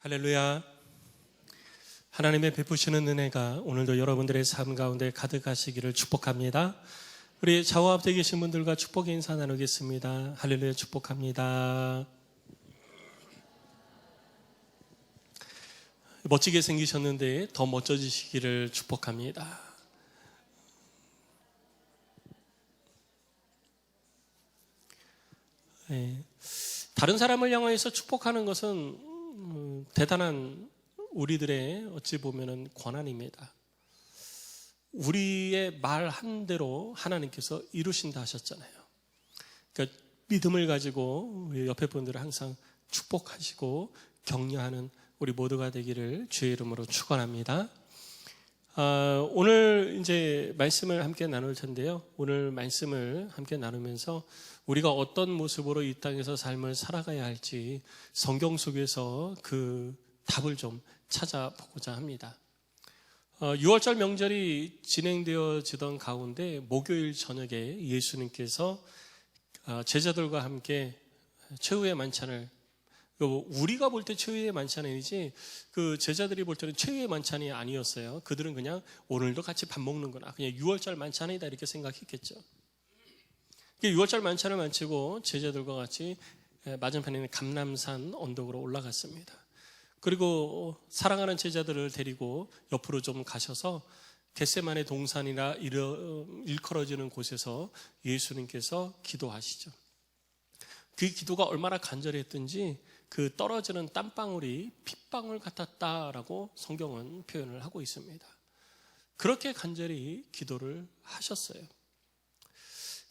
할렐루야. 하나님의 베푸시는 은혜가 오늘도 여러분들의 삶 가운데 가득하시기를 축복합니다. 우리 좌우 앞에 계신 분들과 축복의 인사 나누겠습니다. 할렐루야, 축복합니다. 멋지게 생기셨는데 더 멋져지시기를 축복합니다. 다른 사람을 향해서 축복하는 것은 대단한 우리들의 어찌 보면은 권한입니다. 우리의 말 한 대로 하나님께서 이루신다 하셨잖아요. 그러니까 믿음을 가지고 옆에 분들을 항상 축복하시고 격려하는 우리 모두가 되기를 주의 이름으로 축원합니다. 오늘 이제 말씀을 함께 나눌 텐데요. 오늘 말씀을 함께 나누면서 우리가 어떤 모습으로 이 땅에서 삶을 살아가야 할지 성경 속에서 그 답을 좀 찾아보고자 합니다. 6월절 명절이 진행되어지던 가운데 목요일 저녁에 예수님께서 제자들과 함께 최후의 만찬을, 우리가 볼 때 최후의 만찬이 아니지 그 제자들이 볼 때는 최후의 만찬이 아니었어요. 그들은 그냥 오늘도 같이 밥 먹는구나, 그냥 6월절 만찬이다 이렇게 생각했겠죠. 6월절 만찬을 마치고 제자들과 같이 맞은편에 있는 감람산 언덕으로 올라갔습니다. 그리고 사랑하는 제자들을 데리고 옆으로 좀 가셔서 겟세마네 동산이라 일컬어지는 곳에서 예수님께서 기도하시죠. 그 기도가 얼마나 간절했던지 그 떨어지는 땀방울이 핏방울 같았다라고 성경은 표현을 하고 있습니다. 그렇게 간절히 기도를 하셨어요.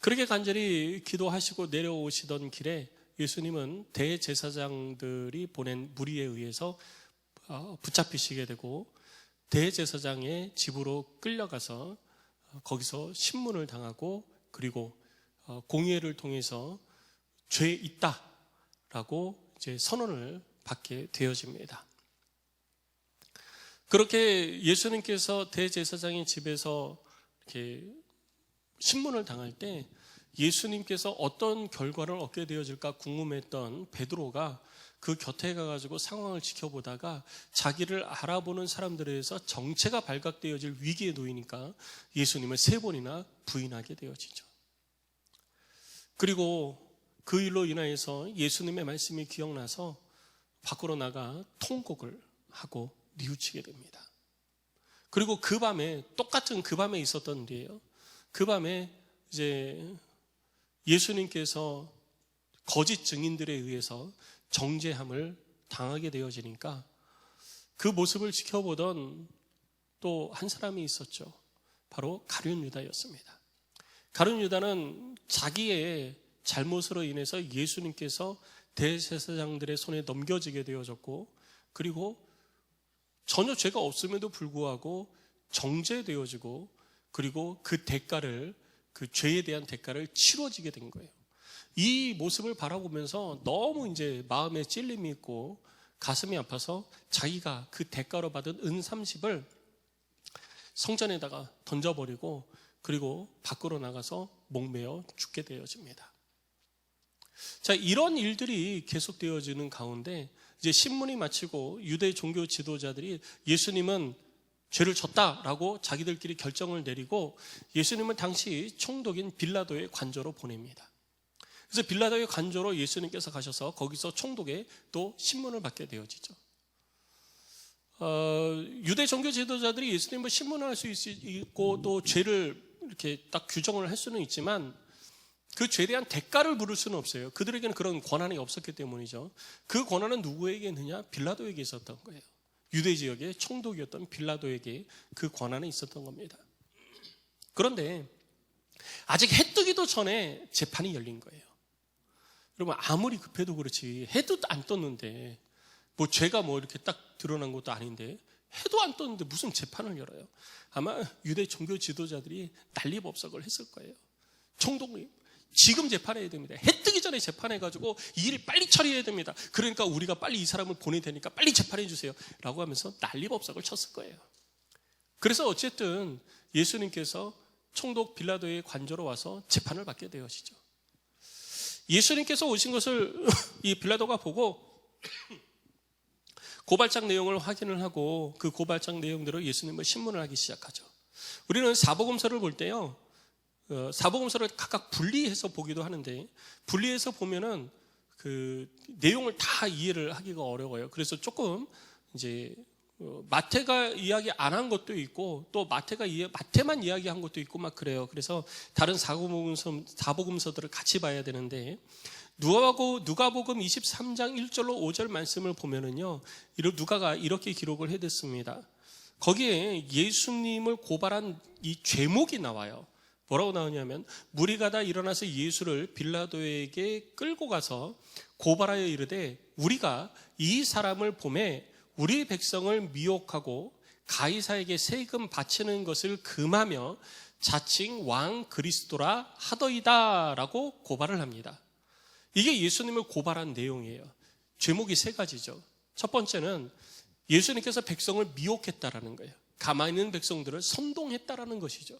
그렇게 간절히 기도하시고 내려오시던 길에 예수님은 대제사장들이 보낸 무리에 의해서 붙잡히시게 되고 대제사장의 집으로 끌려가서 거기서 신문을 당하고 그리고 공회를 통해서 죄 있다라고 이제 선언을 받게 되어집니다. 그렇게 예수님께서 대제사장의 집에서 이렇게 신문을 당할 때 예수님께서 어떤 결과를 얻게 되어질까 궁금했던 베드로가 그 곁에 가가지고 상황을 지켜보다가 자기를 알아보는 사람들에 의해서 정체가 발각되어질 위기에 놓이니까 예수님을 3번이나 부인하게 되어지죠. 그리고 그 일로 인하여서 예수님의 말씀이 기억나서 밖으로 나가 통곡을 하고 뉘우치게 됩니다. 그리고 그 밤에, 똑같은 그 밤에 있었던 일이에요. 그 밤에 이제 예수님께서 거짓 증인들에 의해서 정죄함을 당하게 되어지니까 그 모습을 지켜보던 또 한 사람이 있었죠. 바로 가룟 유다였습니다. 가룟 유다는 자기의 잘못으로 인해서 예수님께서 대제사장들의 손에 넘겨지게 되어졌고 그리고 전혀 죄가 없음에도 불구하고 정죄되어지고 그리고 그 대가를, 그 죄에 대한 대가를 치러지게 된 거예요. 이 모습을 바라보면서 너무 이제 마음에 찔림이 있고 가슴이 아파서 자기가 그 대가로 받은 은 30을 성전에다가 던져버리고 그리고 밖으로 나가서 목매어 죽게 되어집니다. 자, 이런 일들이 계속되어지는 가운데 이제 신문이 마치고 유대 종교 지도자들이 예수님은 죄를 졌다라고 자기들끼리 결정을 내리고 예수님을 당시 총독인 빌라도의 관저로 보냅니다. 그래서 빌라도의 관저로 예수님께서 가셔서 거기서 총독의 또 신문을 받게 되어지죠. 유대 종교 지도자들이 예수님을 신문할 수 있고 또 죄를 이렇게 딱 규정을 할 수는 있지만 그 죄에 대한 대가를 물을 수는 없어요. 그들에게는 그런 권한이 없었기 때문이죠. 그 권한은 누구에게 있느냐? 빌라도에게 있었던 거예요. 유대 지역의 총독이었던 빌라도에게 그 권한이 있었던 겁니다. 그런데 아직 해 뜨기도 전에 재판이 열린 거예요. 여러분, 아무리 급해도 그렇지 해도 안 떴는데 뭐 죄가 뭐 이렇게 딱 드러난 것도 아닌데 해도 안 떴는데 무슨 재판을 열어요? 아마 유대 종교 지도자들이 난리법석을 했을 거예요. 총독님, 지금 재판해야 됩니다. 해 뜨기 전에 재판해가지고 이 일 빨리 처리해야 됩니다. 그러니까 우리가 빨리 이 사람을 보내야 되니까 빨리 재판해 주세요 라고 하면서 난리법석을 쳤을 거예요. 그래서 어쨌든 예수님께서 총독 빌라도의 관저로 와서 재판을 받게 되어지죠. 예수님께서 오신 것을 이 빌라도가 보고 고발장 내용을 확인을 하고 그 고발장 내용대로 예수님을 신문을 하기 시작하죠. 우리는 사복음서를 볼 때요, 사복음서를 각각 분리해서 보기도 하는데, 분리해서 보면은 그 내용을 다 이해를 하기가 어려워요. 그래서 조금 이제 마태가 이야기 안 한 것도 있고, 또 마태만 이야기한 것도 있고 막 그래요. 그래서 다른 사복음서들을 같이 봐야 되는데, 누가복음 23장 1절로 5절 말씀을 보면은요, 누가가 이렇게 기록을 해뒀습니다. 거기에 예수님을 고발한 이 죄목이 나와요. 뭐라고 나오냐면, 무리가 다 일어나서 예수를 빌라도에게 끌고 가서 고발하여 이르되, 우리가 이 사람을 보매 우리 백성을 미혹하고 가이사에게 세금 바치는 것을 금하며 자칭 왕 그리스도라 하더이다 라고 고발을 합니다. 이게 예수님을 고발한 내용이에요. 죄목이 세 가지죠. 첫 번째는 예수님께서 백성을 미혹했다라는 거예요. 가만히 있는 백성들을 선동했다라는 것이죠.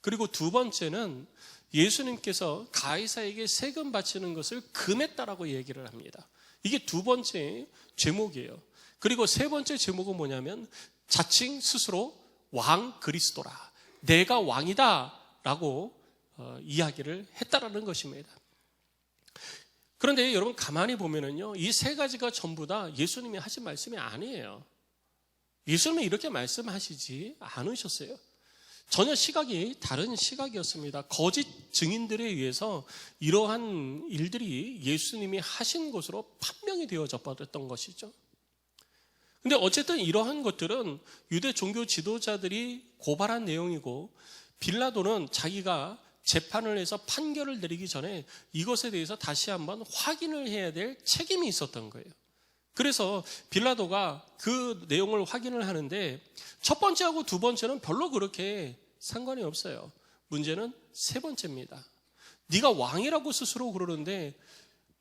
그리고 두 번째는 예수님께서 가이사에게 세금 바치는 것을 금했다라고 얘기를 합니다. 이게 두 번째 제목이에요. 그리고 세 번째 제목은 뭐냐면 자칭 스스로 왕 그리스도라, 내가 왕이다 라고 이야기를 했다라는 것입니다. 그런데 여러분 가만히 보면은요, 이 세 가지가 전부 다 예수님이 하신 말씀이 아니에요. 예수님이 이렇게 말씀하시지 않으셨어요. 전혀 시각이 다른 시각이었습니다. 거짓 증인들에 의해서 이러한 일들이 예수님이 하신 것으로 판명이 되어져 버렸던 것이죠. 근데 어쨌든 이러한 것들은 유대 종교 지도자들이 고발한 내용이고, 빌라도는 자기가 재판을 해서 판결을 내리기 전에 이것에 대해서 다시 한번 확인을 해야 될 책임이 있었던 거예요. 그래서 빌라도가 그 내용을 확인을 하는데, 첫 번째하고 두 번째는 별로 그렇게 상관이 없어요. 문제는 세 번째입니다. 네가 왕이라고 스스로 그러는데,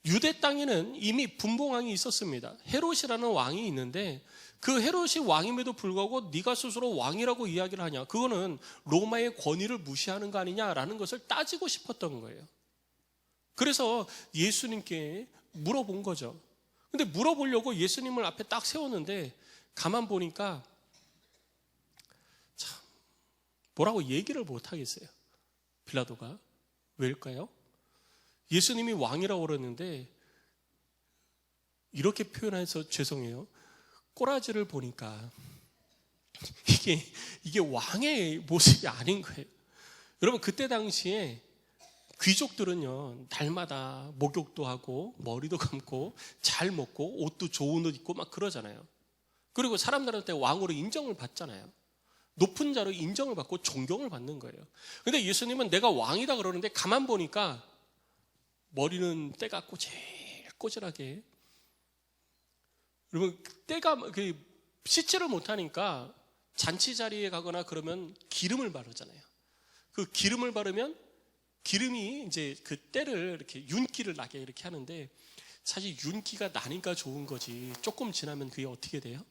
유대 땅에는 이미 분봉왕이 있었습니다. 헤롯이라는 왕이 있는데, 그 헤롯이 왕임에도 불구하고 네가 스스로 왕이라고 이야기를 하냐, 그거는 로마의 권위를 무시하는 거 아니냐라는 것을 따지고 싶었던 거예요. 그래서 예수님께 물어본 거죠. 근데 물어보려고 예수님을 앞에 딱 세웠는데, 가만 보니까 참 뭐라고 얘기를 못 하겠어요. 빌라도가. 왜일까요? 예수님이 왕이라고 그러는데, 이렇게 표현해서 죄송해요, 꼬라지를 보니까 이게 왕의 모습이 아닌 거예요. 여러분, 그때 당시에 귀족들은요, 날마다 목욕도 하고 머리도 감고 잘 먹고 옷도 좋은 옷 입고 막 그러잖아요. 그리고 사람들한테 왕으로 인정을 받잖아요. 높은 자로 인정을 받고 존경을 받는 거예요. 근데 예수님은 내가 왕이다 그러는데, 가만 보니까 머리는 때가 꼬질꼬질하게, 여러분 때가 씻지를 못하니까 잔치 자리에 가거나 그러면 기름을 바르잖아요. 그 기름을 바르면 기름이 이제 그 때를 이렇게 윤기를 나게 이렇게 하는데, 사실 윤기가 나니까 좋은 거지, 조금 지나면 그게 어떻게 돼요?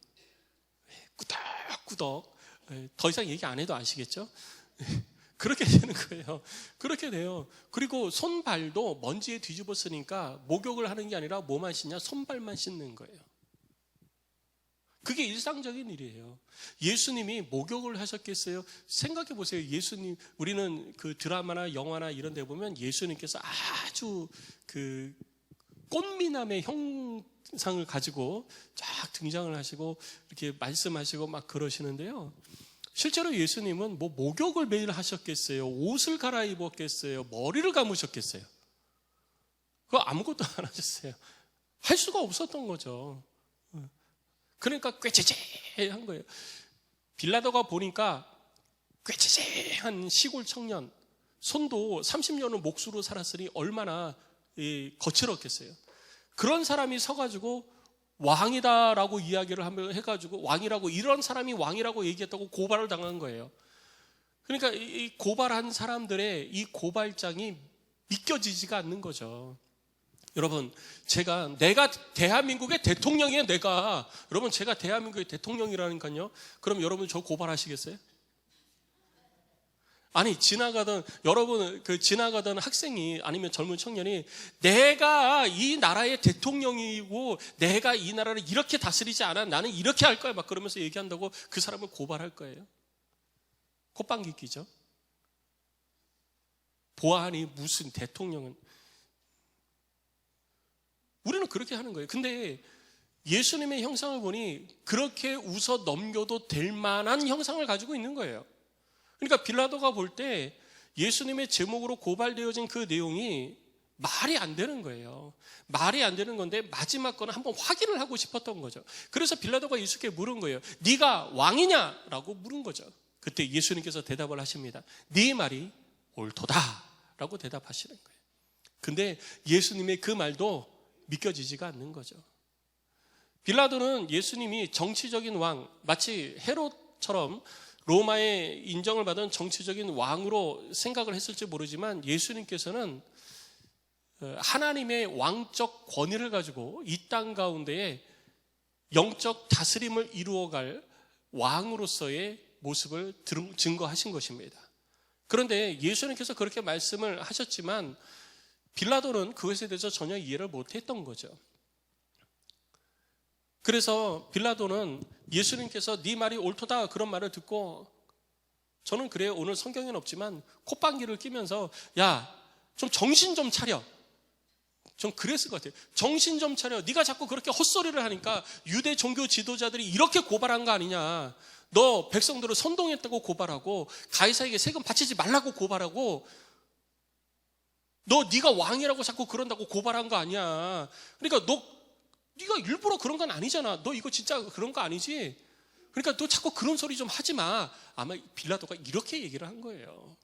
꾸덕꾸덕. 더 이상 얘기 안 해도 아시겠죠? 그렇게 되는 거예요. 그렇게 돼요. 그리고 손발도 먼지에 뒤집었으니까 목욕을 하는 게 아니라 뭐만 씻냐? 손발만 씻는 거예요. 그게 일상적인 일이에요. 예수님이 목욕을 하셨겠어요? 생각해 보세요. 예수님, 우리는 그 드라마나 영화나 이런 데 보면 예수님께서 아주 그 꽃미남의 형상을 가지고 쫙 등장을 하시고 이렇게 말씀하시고 막 그러시는데요. 실제로 예수님은 뭐 목욕을 매일 하셨겠어요? 옷을 갈아입었겠어요? 머리를 감으셨겠어요? 그거 아무것도 안 하셨어요. 할 수가 없었던 거죠. 그러니까 꾀죄죄한 거예요. 빌라도가 보니까 꾀죄죄한 시골 청년, 손도 30년을 목수로 살았으니 얼마나 거칠었겠어요. 그런 사람이 서가지고 왕이다라고 이야기를 해가지고, 왕이라고, 이런 사람이 왕이라고 얘기했다고 고발을 당한 거예요. 그러니까 이 고발한 사람들의 이 고발장이 믿겨지지가 않는 거죠. 여러분, 내가 대한민국의 대통령이에요. 여러분, 제가 대한민국의 대통령이라니까요. 그럼 여러분 저 고발하시겠어요? 아니, 여러분, 지나가던 학생이 아니면 젊은 청년이 내가 이 나라의 대통령이고 내가 이 나라를 이렇게 다스리지 않아. 나는 이렇게 할 거야. 막 그러면서 얘기한다고 그 사람을 고발할 거예요. 콧방귀 끼죠. 보아하니 무슨 대통령은. 우리는 그렇게 하는 거예요. 근데 예수님의 형상을 보니 그렇게 웃어 넘겨도 될 만한 형상을 가지고 있는 거예요. 그러니까 빌라도가 볼 때 예수님의 제목으로 고발되어진 그 내용이 말이 안 되는 거예요. 말이 안 되는 건데 마지막 거는 한번 확인을 하고 싶었던 거죠. 그래서 빌라도가 예수께 물은 거예요. 네가 왕이냐? 라고 물은 거죠. 그때 예수님께서 대답을 하십니다. 네 말이 옳도다 라고 대답하시는 거예요. 근데 예수님의 그 말도 믿겨지지가 않는 거죠. 빌라도는 예수님이 정치적인 왕, 마치 헤롯처럼 로마의 인정을 받은 정치적인 왕으로 생각을 했을지 모르지만 예수님께서는 하나님의 왕적 권위를 가지고 이 땅 가운데에 영적 다스림을 이루어갈 왕으로서의 모습을 증거하신 것입니다. 그런데 예수님께서 그렇게 말씀을 하셨지만 빌라도는 그것에 대해서 전혀 이해를 못했던 거죠. 그래서 빌라도는 예수님께서 네 말이 옳도다 그런 말을 듣고, 저는 그래요. 오늘 성경에는 없지만 콧방귀를 끼면서 야, 좀 정신 좀 차려. 좀 그랬을 것 같아요. 정신 좀 차려. 네가 자꾸 그렇게 헛소리를 하니까 유대 종교 지도자들이 이렇게 고발한 거 아니냐. 너 백성들을 선동했다고 고발하고 가이사에게 세금 바치지 말라고 고발하고 네가 왕이라고 자꾸 그런다고 고발한 거 아니야. 그러니까 네가 일부러 그런 건 아니잖아. 너 이거 진짜 그런 거 아니지? 그러니까 너 자꾸 그런 소리 좀 하지 마. 아마 빌라도가 이렇게 얘기를 한 거예요.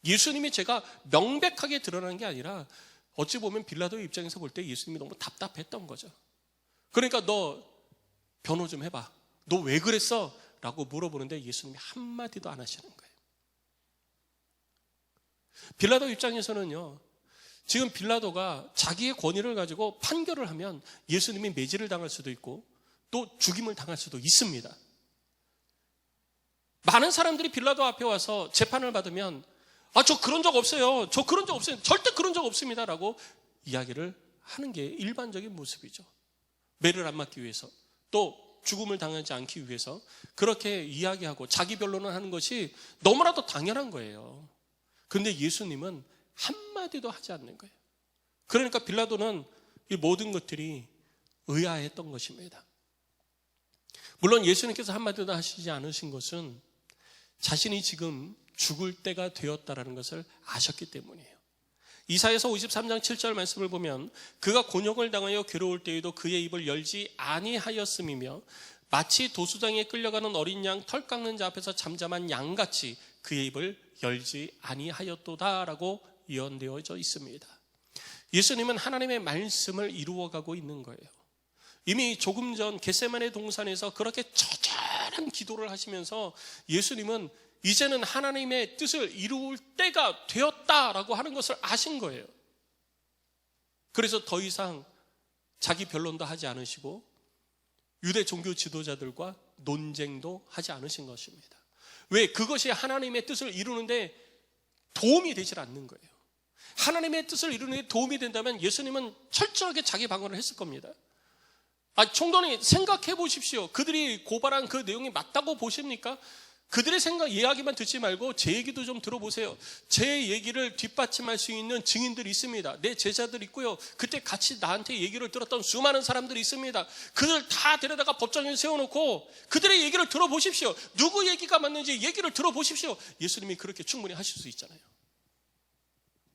예수님의 죄가 명백하게 드러난 게 아니라 어찌 보면 빌라도의 입장에서 볼 때 예수님이 너무 답답했던 거죠. 그러니까 너 변호 좀 해봐. 너 왜 그랬어? 라고 물어보는데 예수님이 한마디도 안 하시는 거예요. 빌라도 입장에서는요, 지금 빌라도가 자기의 권위를 가지고 판결을 하면 예수님이 매질을 당할 수도 있고 또 죽임을 당할 수도 있습니다. 많은 사람들이 빌라도 앞에 와서 재판을 받으면 저 그런 적 없어요. 저 그런 적 없어요. 절대 그런 적 없습니다. 라고 이야기를 하는 게 일반적인 모습이죠. 매를 안 맞기 위해서, 또 죽음을 당하지 않기 위해서 그렇게 이야기하고 자기 변론을 하는 것이 너무나도 당연한 거예요. 그런데 예수님은 한마디도 하지 않는 거예요. 그러니까 빌라도는 이 모든 것들이 의아했던 것입니다. 물론 예수님께서 한마디도 하시지 않으신 것은 자신이 지금 죽을 때가 되었다라는 것을 아셨기 때문이에요. 이사야서 53장 7절 말씀을 보면 그가 곤욕을 당하여 괴로울 때에도 그의 입을 열지 아니하였음이며 마치 도수장에 끌려가는 어린 양 털 깎는 자 앞에서 잠잠한 양같이 그의 입을 열지 아니하였도다라고 예언되어져 있습니다. 예수님은 하나님의 말씀을 이루어가고 있는 거예요. 이미 조금 전 겟세마네 동산에서 그렇게 처절한 기도를 하시면서 예수님은 이제는 하나님의 뜻을 이룰 때가 되었다라고 하는 것을 아신 거예요. 그래서 더 이상 자기 변론도 하지 않으시고 유대 종교 지도자들과 논쟁도 하지 않으신 것입니다. 왜? 그것이 하나님의 뜻을 이루는데 도움이 되질 않는 거예요. 하나님의 뜻을 이루는 데 도움이 된다면 예수님은 철저하게 자기 방어를 했을 겁니다. 총독님 생각해 보십시오. 그들이 고발한 그 내용이 맞다고 보십니까? 그들의 생각 이야기만 듣지 말고 제 얘기도 좀 들어보세요. 제 얘기를 뒷받침할 수 있는 증인들이 있습니다. 내 제자들 있고요. 그때 같이 나한테 얘기를 들었던 수많은 사람들이 있습니다. 그들 다 데려다가 법정에 세워놓고 그들의 얘기를 들어보십시오. 누구 얘기가 맞는지 얘기를 들어보십시오. 예수님이 그렇게 충분히 하실 수 있잖아요.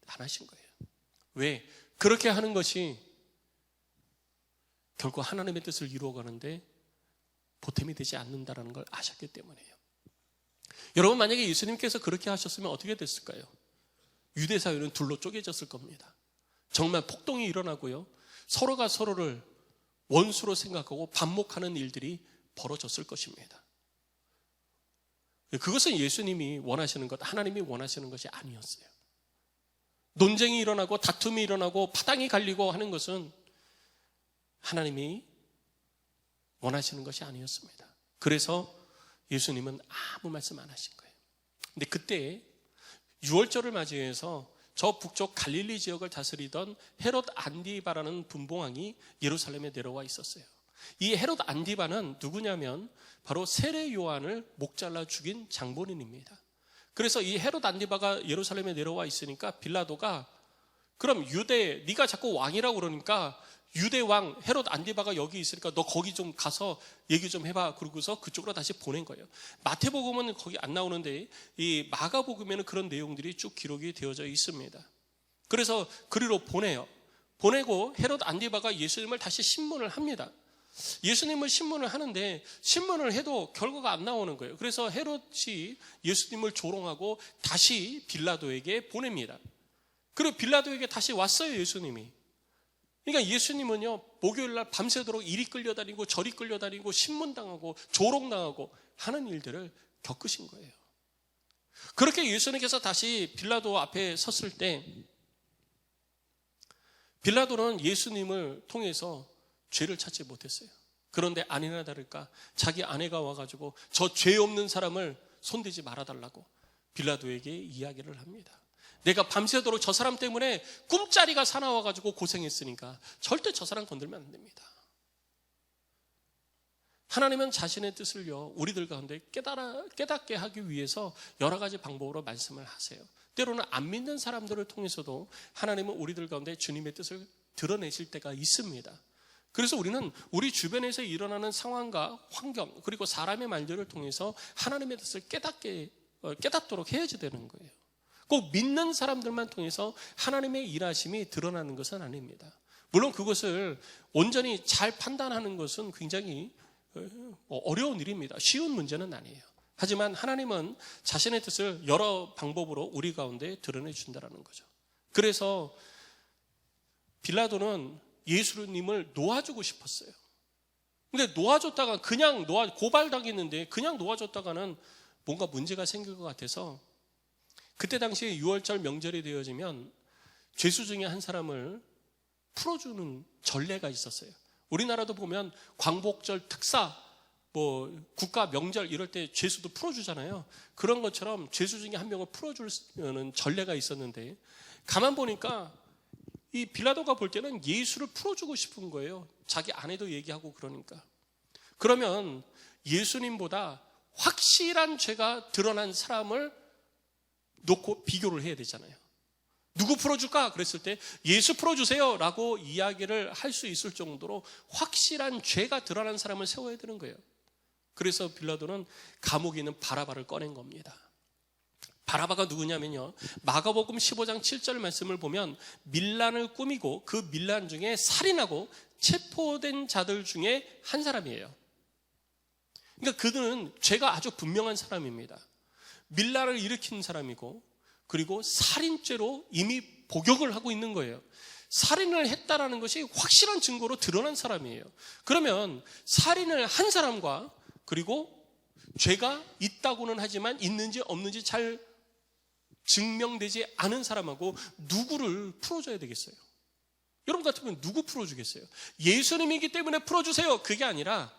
안 하신 거예요. 왜? 그렇게 하는 것이 결국 하나님의 뜻을 이루어가는데 보탬이 되지 않는다는 걸 아셨기 때문이에요. 여러분, 만약에 예수님께서 그렇게 하셨으면 어떻게 됐을까요? 유대 사회는 둘로 쪼개졌을 겁니다. 정말 폭동이 일어나고요, 서로가 서로를 원수로 생각하고 반목하는 일들이 벌어졌을 것입니다. 그것은 예수님이 원하시는 것, 하나님이 원하시는 것이 아니었어요. 논쟁이 일어나고 다툼이 일어나고 파당이 갈리고 하는 것은 하나님이 원하시는 것이 아니었습니다. 그래서 예수님은 아무 말씀 안 하신 거예요. 근데 그때 유월절을 맞이해서 저 북쪽 갈릴리 지역을 다스리던 헤롯 안디바라는 분봉왕이 예루살렘에 내려와 있었어요. 이 헤롯 안디바는 누구냐면 바로 세례 요한을 목 잘라 죽인 장본인입니다. 그래서 이 헤롯 안디바가 예루살렘에 내려와 있으니까 빌라도가 그럼 유대, 네가 자꾸 왕이라고 그러니까 유대 왕 헤롯 안디바가 여기 있으니까 너 거기 좀 가서 얘기 좀 해봐. 그러고서 그쪽으로 다시 보낸 거예요. 마태복음은 거기 안 나오는데 이 마가복음에는 그런 내용들이 쭉 기록이 되어져 있습니다. 그래서 그리로 보내요. 보내고 헤롯 안디바가 예수님을 다시 신문을 합니다. 예수님을 신문을 하는데 신문을 해도 결과가 안 나오는 거예요. 그래서 헤롯이 예수님을 조롱하고 다시 빌라도에게 보냅니다. 그리고 빌라도에게 다시 왔어요, 예수님이. 그러니까 예수님은요, 목요일날 밤새도록 이리 끌려다니고 저리 끌려다니고 신문당하고 조롱당하고 하는 일들을 겪으신 거예요. 그렇게 예수님께서 다시 빌라도 앞에 섰을 때 빌라도는 예수님을 통해서 죄를 찾지 못했어요. 그런데 아니나 다를까 자기 아내가 와가지고 저 죄 없는 사람을 손대지 말아달라고 빌라도에게 이야기를 합니다. 내가 밤새도록 저 사람 때문에 꿈자리가 사나워가지고 고생했으니까 절대 저 사람 건들면 안 됩니다. 하나님은 자신의 뜻을요, 우리들 가운데 깨닫게 하기 위해서 여러 가지 방법으로 말씀을 하세요. 때로는 안 믿는 사람들을 통해서도 하나님은 우리들 가운데 주님의 뜻을 드러내실 때가 있습니다. 그래서 우리는 우리 주변에서 일어나는 상황과 환경 그리고 사람의 말들을 통해서 하나님의 뜻을 깨닫도록 해야지 되는 거예요. 꼭 믿는 사람들만 통해서 하나님의 일하심이 드러나는 것은 아닙니다. 물론 그것을 온전히 잘 판단하는 것은 굉장히 어려운 일입니다. 쉬운 문제는 아니에요. 하지만 하나님은 자신의 뜻을 여러 방법으로 우리 가운데 드러내 준다는 거죠. 그래서 빌라도는 예수님을 놓아주고 싶었어요. 근데 놓아줬다가 그냥 고발당했는데 그냥 놓아줬다가는 뭔가 문제가 생길 것 같아서 그때 당시에 유월절 명절이 되어지면 죄수 중에 한 사람을 풀어주는 전례가 있었어요. 우리나라도 보면 광복절 특사, 국가 명절 이럴 때 죄수도 풀어주잖아요. 그런 것처럼 죄수 중에 한 명을 풀어주는 전례가 있었는데 가만 보니까 이 빌라도가 볼 때는 예수를 풀어주고 싶은 거예요. 자기 아내도 얘기하고 그러니까. 그러면 예수님보다 확실한 죄가 드러난 사람을 놓고 비교를 해야 되잖아요. 누구 풀어줄까? 그랬을 때 예수 풀어주세요 라고 이야기를 할 수 있을 정도로 확실한 죄가 드러난 사람을 세워야 되는 거예요. 그래서 빌라도는 감옥에 있는 바라바를 꺼낸 겁니다. 바라바가 누구냐면요, 마가복음 15장 7절 말씀을 보면 밀란을 꾸미고 그 밀란 중에 살인하고 체포된 자들 중에 한 사람이에요. 그러니까 그들은 죄가 아주 분명한 사람입니다. 밀란을 일으킨 사람이고 그리고 살인죄로 이미 복역을 하고 있는 거예요. 살인을 했다라는 것이 확실한 증거로 드러난 사람이에요. 그러면 살인을 한 사람과 그리고 죄가 있다고는 하지만 있는지 없는지 잘 증명되지 않은 사람하고 누구를 풀어줘야 되겠어요? 여러분 같으면 누구 풀어주겠어요? 예수님이기 때문에 풀어주세요. 그게 아니라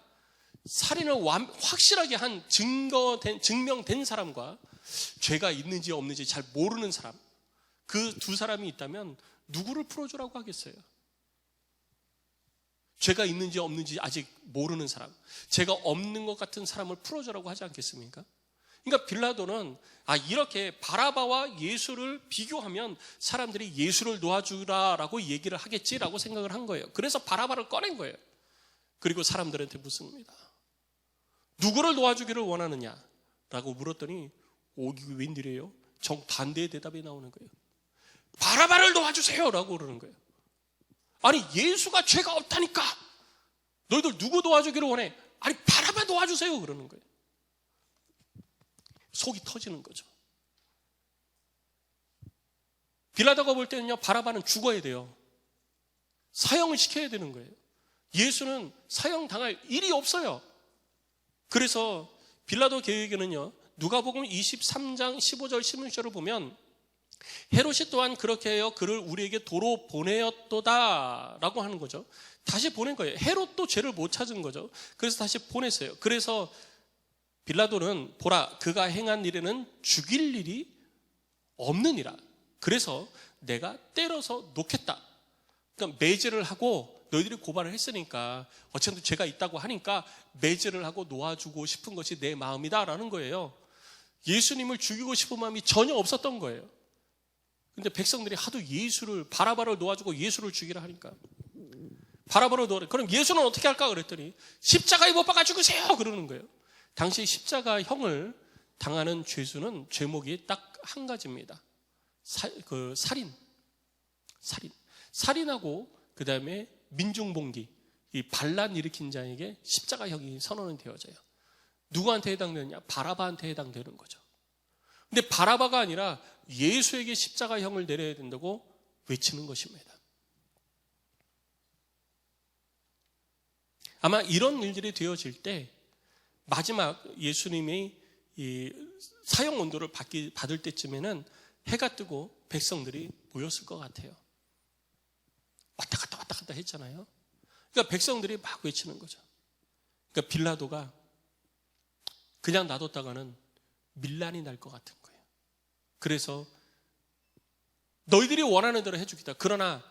살인을 확실하게 한 증명된 사람과 죄가 있는지 없는지 잘 모르는 사람, 그 두 사람이 있다면 누구를 풀어주라고 하겠어요? 죄가 있는지 없는지 아직 모르는 사람, 죄가 없는 것 같은 사람을 풀어주라고 하지 않겠습니까? 그러니까 빌라도는 이렇게 바라바와 예수를 비교하면 사람들이 예수를 놓아주라라고 얘기를 하겠지라고 생각을 한 거예요. 그래서 바라바를 꺼낸 거예요. 그리고 사람들한테 묻습니다. 누구를 놓아주기를 원하느냐라고 물었더니 이게 웬일이에요? 정반대의 대답이 나오는 거예요. 바라바를 놓아주세요라고 그러는 거예요. 아니 예수가 죄가 없다니까 너희들 누구 도와주기를 원해? 아니 바라바 도와주세요 그러는 거예요. 속이 터지는 거죠. 빌라도가 볼 때는요, 바라바는 죽어야 돼요. 사형을 시켜야 되는 거예요. 예수는 사형 당할 일이 없어요. 그래서 빌라도 계획에는요, 누가복음 23장 15절 16절을 보면 헤롯이 또한 그렇게 해요 그를 우리에게 도로 보내었도다 라고 하는 거죠. 다시 보낸 거예요. 헤롯도 죄를 못 찾은 거죠. 그래서 다시 보냈어요. 그래서 빌라도는 보라 그가 행한 일에는 죽일 일이 없느니라. 그래서 내가 때려서 놓겠다. 그러니까 매질을 하고 너희들이 고발을 했으니까 어쨌든 죄가 있다고 하니까 매질을 하고 놓아주고 싶은 것이 내 마음이다라는 거예요. 예수님을 죽이고 싶은 마음이 전혀 없었던 거예요. 근데 백성들이 하도 바라바를 놓아주고 예수를 죽이라 하니까 바라바를 놓으라. 그럼 예수는 어떻게 할까 그랬더니 십자가에 못 박아 죽으세요 그러는 거예요. 당시 십자가형을 당하는 죄수는 죄목이 딱 한 가지입니다. 살인하고 그 다음에 민중봉기, 이 반란 일으킨 자에게 십자가형이 선언이 되어져요. 누구한테 해당되느냐? 바라바한테 해당되는 거죠. 근데 바라바가 아니라 예수에게 십자가형을 내려야 된다고 외치는 것입니다. 아마 이런 일들이 되어질 때 마지막 예수님의 이 사형 온도를 받을 때쯤에는 해가 뜨고 백성들이 모였을 것 같아요. 왔다 갔다 했잖아요. 그러니까 백성들이 막 외치는 거죠. 그러니까 빌라도가 그냥 놔뒀다가는 밀란이 날 것 같은 거예요. 그래서 너희들이 원하는 대로 해주겠다. 그러나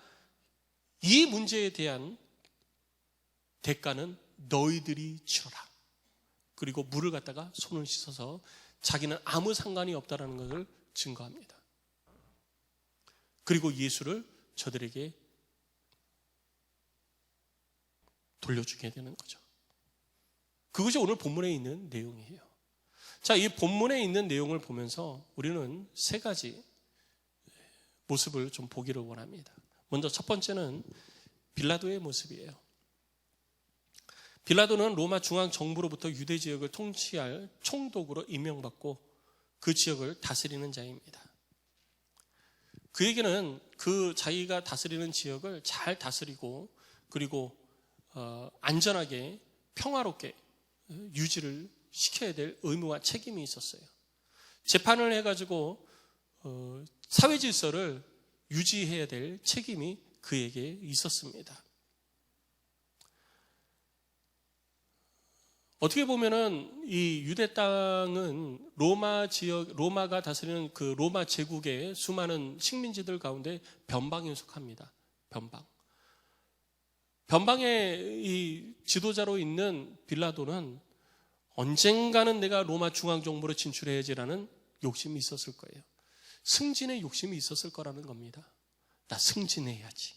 이 문제에 대한 대가는 너희들이 치러라. 그리고 물을 갖다가 손을 씻어서 자기는 아무 상관이 없다는 것을 증거합니다. 그리고 예수를 저들에게 돌려주게 되는 거죠. 그것이 오늘 본문에 있는 내용이에요. 자, 이 본문에 있는 내용을 보면서 우리는 세 가지 모습을 좀 보기를 원합니다. 먼저 첫 번째는 빌라도의 모습이에요. 빌라도는 로마 중앙정부로부터 유대 지역을 통치할 총독으로 임명받고 그 지역을 다스리는 자입니다. 그에게는 그 자기가 다스리는 지역을 잘 다스리고 그리고 안전하게 평화롭게 유지를 시켜야 될 의무와 책임이 있었어요. 재판을 해가지고 사회 질서를 유지해야 될 책임이 그에게 있었습니다. 어떻게 보면은 이 유대 땅은 로마가 다스리는 그 로마 제국의 수많은 식민지들 가운데 변방에 속합니다. 변방의 이 지도자로 있는 빌라도는 언젠가는 내가 로마 중앙정부로 진출해야지라는 욕심이 있었을 거예요. 승진의 욕심이 있었을 거라는 겁니다. 나 승진해야지.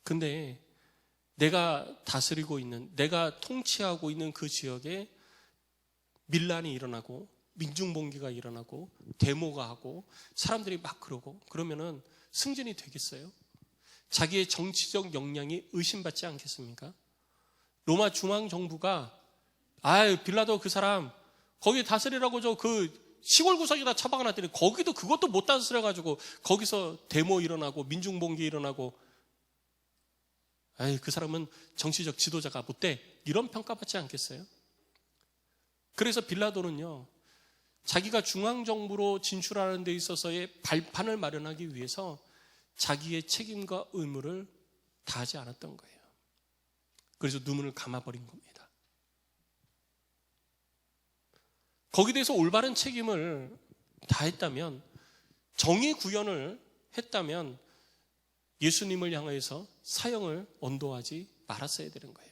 근데 내가 다스리고 있는, 내가 통치하고 있는 그 지역에 밀란이 일어나고 민중봉기가 일어나고 데모가 하고 사람들이 막 그러면은 승진이 되겠어요? 자기의 정치적 역량이 의심받지 않겠습니까? 로마 중앙정부가 빌라도 그 사람 거기 다스리라고 그 시골 구석에다 처박아놨더니 거기도 그것도 못 다스려가지고 거기서 데모 일어나고 민중봉기 일어나고 그 사람은 정치적 지도자가 못돼 이런 평가받지 않겠어요? 그래서 빌라도는요 자기가 중앙정부로 진출하는 데 있어서의 발판을 마련하기 위해서 자기의 책임과 의무를 다하지 않았던 거예요. 그래서 눈을 감아버린 겁니다. 거기에 대해서 올바른 책임을 다했다면, 정의 구현을 했다면 예수님을 향해서 사형을 언도하지 말았어야 되는 거예요.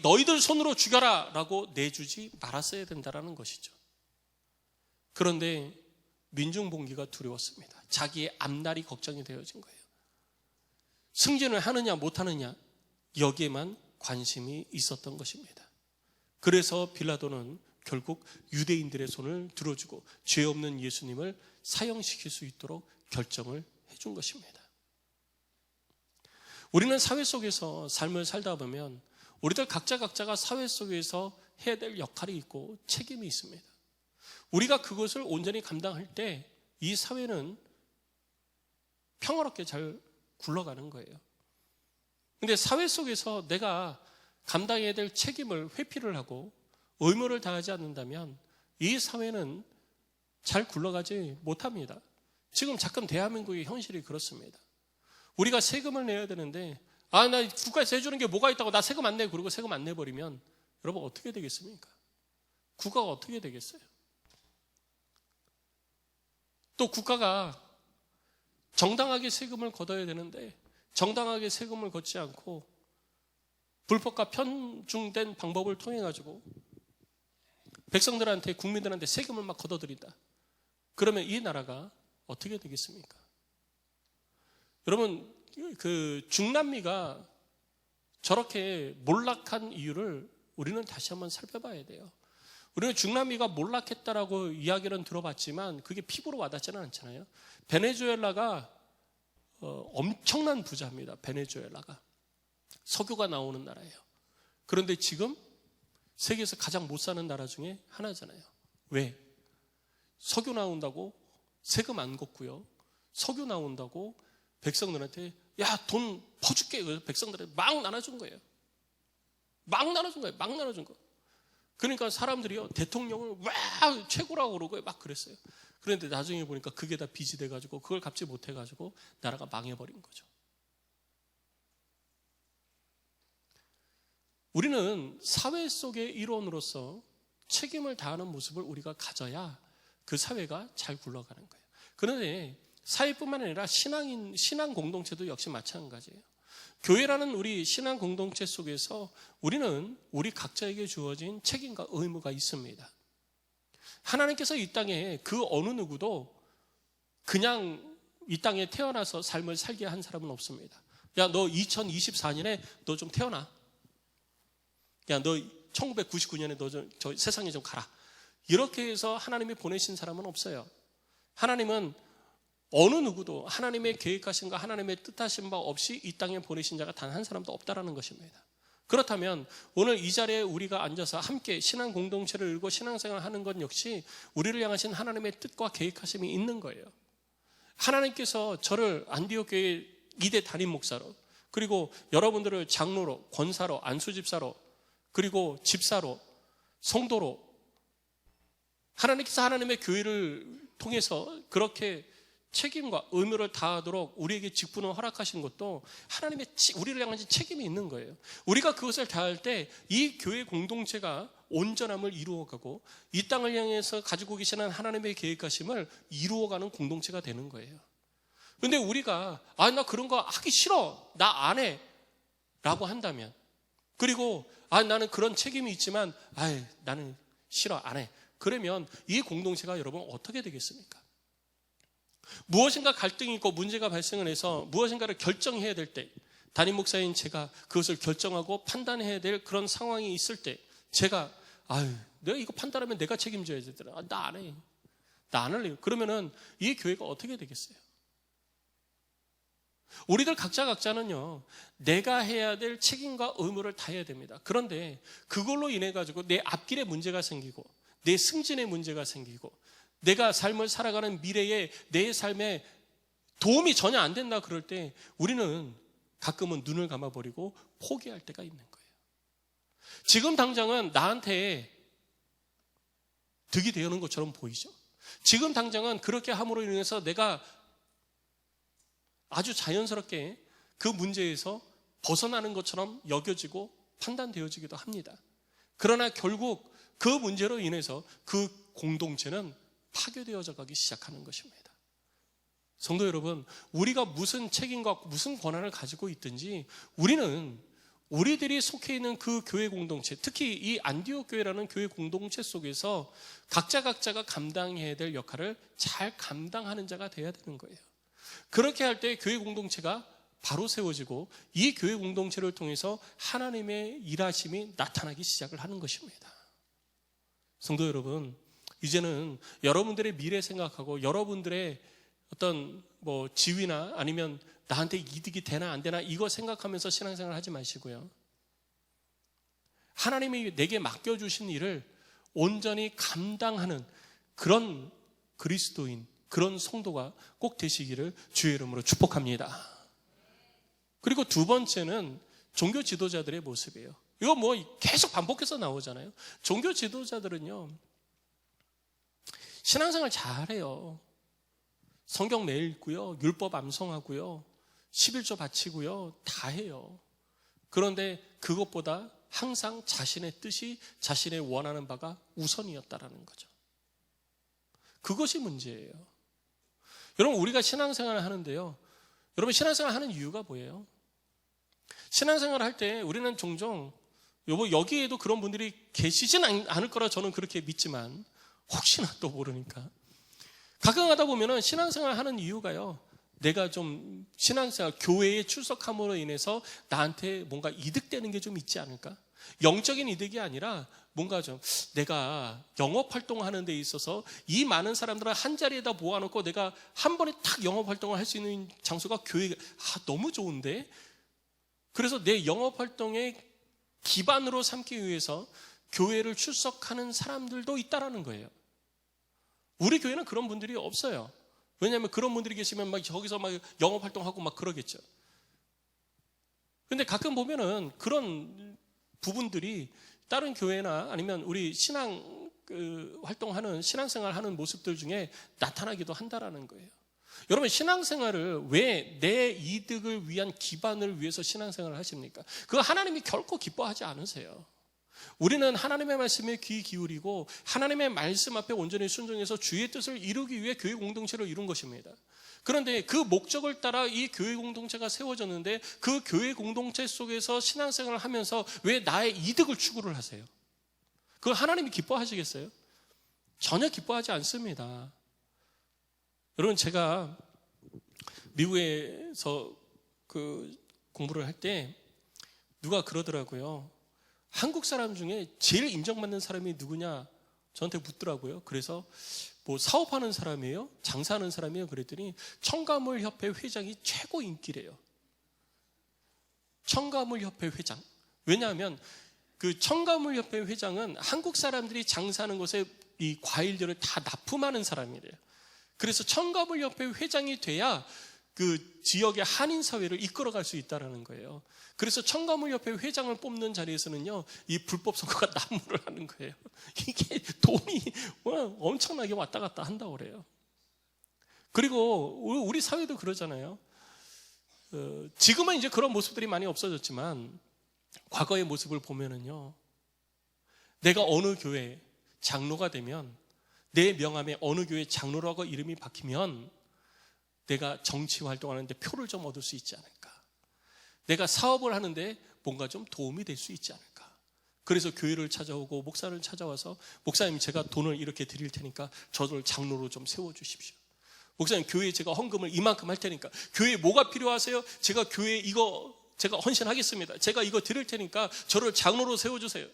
너희들 손으로 죽여라 라고 내주지 말았어야 된다는 것이죠. 그런데 민중봉기가 두려웠습니다. 자기의 앞날이 걱정이 되어진 거예요. 승진을 하느냐 못하느냐 여기에만 관심이 있었던 것입니다. 그래서 빌라도는 결국 유대인들의 손을 들어주고 죄 없는 예수님을 사형시킬 수 있도록 결정을 해준 것입니다. 우리는 사회 속에서 삶을 살다 보면 우리들 각자가 사회 속에서 해야 될 역할이 있고 책임이 있습니다. 우리가 그것을 온전히 감당할 때 이 사회는 평화롭게 잘 굴러가는 거예요. 근데 사회 속에서 내가 감당해야 될 책임을 회피를 하고 의무를 다하지 않는다면 이 사회는 잘 굴러가지 못합니다. 지금 잠깐 대한민국의 현실이 그렇습니다. 우리가 세금을 내야 되는데 나 국가에서 해주는 게 뭐가 있다고 나 세금 안 내 그러고 세금 안 내버리면 여러분 어떻게 되겠습니까? 국가가 어떻게 되겠어요? 또 국가가 정당하게 세금을 걷어야 되는데 정당하게 세금을 걷지 않고 불법과 편중된 방법을 통해 가지고 백성들한테, 국민들한테 세금을 막 걷어들인다. 그러면 이 나라가 어떻게 되겠습니까? 여러분, 그 중남미가 저렇게 몰락한 이유를 우리는 다시 한번 살펴봐야 돼요. 우리는 중남미가 몰락했다라고 이야기는 들어봤지만 그게 피부로 와닿지는 않잖아요. 베네수엘라가 엄청난 부자입니다. 베네수엘라가 석유가 나오는 나라예요. 그런데 지금 세계에서 가장 못 사는 나라 중에 하나잖아요. 왜? 석유 나온다고 세금 안 걷고요. 석유 나온다고 백성들한테 야, 돈 퍼줄게. 그래서 백성들한테 막 나눠준 거예요. 막 나눠준 거예요. 막 나눠준 거. 그러니까 사람들이요, 대통령을 와 최고라고 그러고 막 그랬어요. 그런데 나중에 보니까 그게 다 빚이 돼가지고 그걸 갚지 못해가지고 나라가 망해버린 거죠. 우리는 사회 속의 일원으로서 책임을 다하는 모습을 우리가 가져야 그 사회가 잘 굴러가는 거예요. 그런데 사회뿐만 아니라 신앙 공동체도 역시 마찬가지예요. 교회라는 우리 신앙 공동체 속에서 우리는 우리 각자에게 주어진 책임과 의무가 있습니다. 하나님께서 이 땅에 그 어느 누구도 그냥 이 땅에 태어나서 삶을 살게 한 사람은 없습니다. 야, 너 2024년에 너 좀 태어나. 야, 너 1999년에 너 저 세상에 좀 가라. 이렇게 해서 하나님이 보내신 사람은 없어요. 하나님은 어느 누구도 하나님의 계획하신 바, 하나님의 뜻하신 바 없이 이 땅에 보내신 자가 단 한 사람도 없다라는 것입니다. 그렇다면 오늘 이 자리에 우리가 앉아서 함께 신앙 공동체를 이루고 신앙생활을 하는 것 역시 우리를 향하신 하나님의 뜻과 계획하심이 있는 거예요. 하나님께서 저를 안디옥 교회 2대 담임 목사로, 그리고 여러분들을 장로로, 권사로, 안수집사로, 그리고 집사로, 성도로, 하나님께서 하나님의 교회를 통해서 그렇게 책임과 의무를 다하도록 우리에게 직분을 허락하신 것도 하나님의 우리를 향하신 책임이 있는 거예요. 우리가 그것을 다할 때 이 교회 공동체가 온전함을 이루어가고 이 땅을 향해서 가지고 계시는 하나님의 계획하심을 이루어가는 공동체가 되는 거예요. 그런데 우리가 나 그런 거 하기 싫어, 나 안 해 라고 한다면, 그리고 나는 그런 책임이 있지만 나는 싫어, 안 해, 그러면 이 공동체가 여러분 어떻게 되겠습니까? 무엇인가 갈등이 있고 문제가 발생을 해서 무엇인가를 결정해야 될 때, 담임 목사인 제가 그것을 결정하고 판단해야 될 그런 상황이 있을 때, 제가 내가 이거 판단하면 내가 책임져야 되더라. 나 안 해. 나 안 할래요. 그러면은 이 교회가 어떻게 되겠어요? 우리들 각자는요, 내가 해야 될 책임과 의무를 다해야 됩니다. 그런데 그걸로 인해 가지고 내 앞길에 문제가 생기고 내 승진에 문제가 생기고 내가 삶을 살아가는 미래에 내 삶에 도움이 전혀 안 된다 그럴 때 우리는 가끔은 눈을 감아버리고 포기할 때가 있는 거예요. 지금 당장은 나한테 득이 되는 것처럼 보이죠. 지금 당장은 그렇게 함으로 인해서 내가 아주 자연스럽게 그 문제에서 벗어나는 것처럼 여겨지고 판단되어지기도 합니다. 그러나 결국 그 문제로 인해서 그 공동체는 파괴되어져 가기 시작하는 것입니다. 성도 여러분, 우리가 무슨 책임과 무슨 권한을 가지고 있든지 우리들이 속해 있는 그 교회 공동체, 특히 이 안디옥 교회라는 교회 공동체 속에서 각자가 감당해야 될 역할을 잘 감당하는 자가 되어야 되는 거예요. 그렇게 할 때 교회 공동체가 바로 세워지고 이 교회 공동체를 통해서 하나님의 일하심이 나타나기 시작을 하는 것입니다. 성도 여러분, 이제는 여러분들의 미래 생각하고 여러분들의 어떤 지위나 아니면 나한테 이득이 되나 안 되나 이거 생각하면서 신앙생활 하지 마시고요. 하나님이 내게 맡겨주신 일을 온전히 감당하는 그런 그리스도인, 그런 성도가 꼭 되시기를 주의 이름으로 축복합니다. 그리고 두 번째는 종교 지도자들의 모습이에요. 이거 계속 반복해서 나오잖아요. 종교 지도자들은요, 신앙생활 잘해요. 성경 매일 읽고요, 율법 암송하고요, 11조 바치고요, 다 해요. 그런데 그것보다 항상 자신의 뜻이, 자신의 원하는 바가 우선이었다라는 거죠. 그것이 문제예요. 여러분, 우리가 신앙생활을 하는데요, 여러분, 신앙생활 하는 이유가 뭐예요? 신앙생활을 할 때 우리는 종종 여기에도 그런 분들이 계시진 않을 거라 저는 그렇게 믿지만 혹시나 또 모르니까 가끔 하다 보면은 신앙생활 하는 이유가요, 내가 좀 신앙생활 교회에 출석함으로 인해서 나한테 뭔가 이득되는 게 좀 있지 않을까? 영적인 이득이 아니라 뭔가 좀 내가 영업 활동하는 데 있어서 이 많은 사람들을 한 자리에다 모아놓고 내가 한 번에 탁 영업 활동을 할 수 있는 장소가 교회가 너무 좋은데, 그래서 내 영업 활동의 기반으로 삼기 위해서 교회를 출석하는 사람들도 있다라는 거예요. 우리 교회는 그런 분들이 없어요. 왜냐하면 그런 분들이 계시면 막 저기서 막 영업 활동하고 막 그러겠죠. 근데 가끔 보면은 그런 부분들이 다른 교회나 아니면 우리 신앙 활동하는 신앙생활 하는 모습들 중에 나타나기도 한다라는 거예요. 여러분, 신앙생활을 왜 내 이득을 위한 기반을 위해서 신앙생활을 하십니까? 그거 하나님이 결코 기뻐하지 않으세요. 우리는 하나님의 말씀에 귀 기울이고 하나님의 말씀 앞에 온전히 순종해서 주의 뜻을 이루기 위해 교회 공동체를 이룬 것입니다. 그런데 그 목적을 따라 이 교회 공동체가 세워졌는데 그 교회 공동체 속에서 신앙생활을 하면서 왜 나의 이득을 추구를 하세요? 그걸 하나님이 기뻐하시겠어요? 전혀 기뻐하지 않습니다. 여러분, 제가 미국에서 공부를 할 때 누가 그러더라고요. 한국 사람 중에 제일 인정받는 사람이 누구냐 저한테 묻더라고요. 그래서 뭐 사업하는 사람이에요? 장사하는 사람이에요? 그랬더니 청가물협회 회장이 최고 인기래요. 청가물협회 회장. 왜냐하면 그 청가물협회 회장은 한국 사람들이 장사하는 곳에 이 과일들을 다 납품하는 사람이래요. 그래서 청가물협회 회장이 돼야 그 지역의 한인사회를 이끌어갈 수 있다는 거예요. 그래서 청가물협회 회장을 뽑는 자리에서는요, 이 불법 선거가 난무를 하는 거예요. 이게 돈이 엄청나게 왔다 갔다 한다고 그래요. 그리고 우리 사회도 그러잖아요. 지금은 이제 그런 모습들이 많이 없어졌지만 과거의 모습을 보면은요, 내가 어느 교회 장로가 되면 내 명함에 어느 교회 장로라고 이름이 박히면 내가 정치 활동하는데 표를 좀 얻을 수 있지 않을까? 내가 사업을 하는데 뭔가 좀 도움이 될 수 있지 않을까? 그래서 교회를 찾아오고 목사를 찾아와서 목사님, 제가 돈을 이렇게 드릴 테니까 저를 장로로 좀 세워주십시오. 목사님, 교회에 제가 헌금을 이만큼 할 테니까 교회에 뭐가 필요하세요? 제가 교회에 이거 제가 헌신하겠습니다. 제가 이거 드릴 테니까 저를 장로로 세워주세요.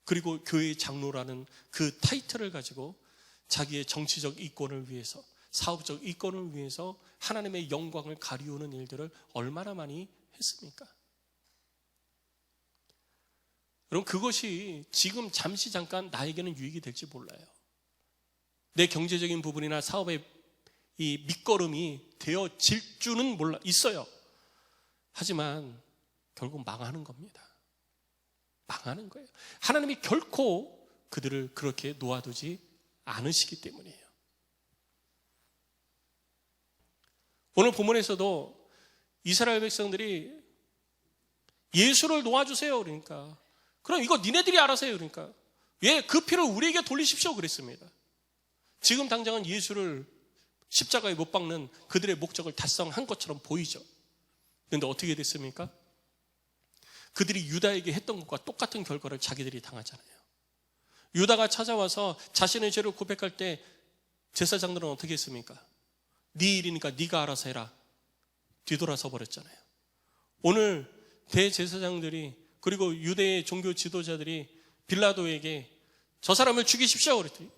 그리고 교회의 장로라는 그 타이틀을 가지고 자기의 정치적 이권을 위해서, 사업적 이권을 위해서 하나님의 영광을 가리우는 일들을 얼마나 많이 했습니까? 여러분, 그것이 지금 잠시 잠깐 나에게는 유익이 될지 몰라요. 내 경제적인 부분이나 사업의 이 밑거름이 되어질 줄은 있어요. 하지만 결국 망하는 겁니다. 망하는 거예요. 하나님이 결코 그들을 그렇게 놓아두지 않으시기 때문이에요. 오늘 본문에서도 이스라엘 백성들이 예수를 놓아주세요 그러니까, 그럼 이거 니네들이 알아서 해요 그러니까, 왜 그 피를 우리에게 돌리십시오 그랬습니다. 지금 당장은 예수를 십자가에 못 박는 그들의 목적을 달성한 것처럼 보이죠. 그런데 어떻게 됐습니까? 그들이 유다에게 했던 것과 똑같은 결과를 자기들이 당하잖아요. 유다가 찾아와서 자신의 죄를 고백할 때 제사장들은 어떻게 했습니까? 네 일이니까 네가 알아서 해라. 뒤돌아서 버렸잖아요. 오늘 대제사장들이 그리고 유대의 종교 지도자들이 빌라도에게 저 사람을 죽이십시오 그랬더니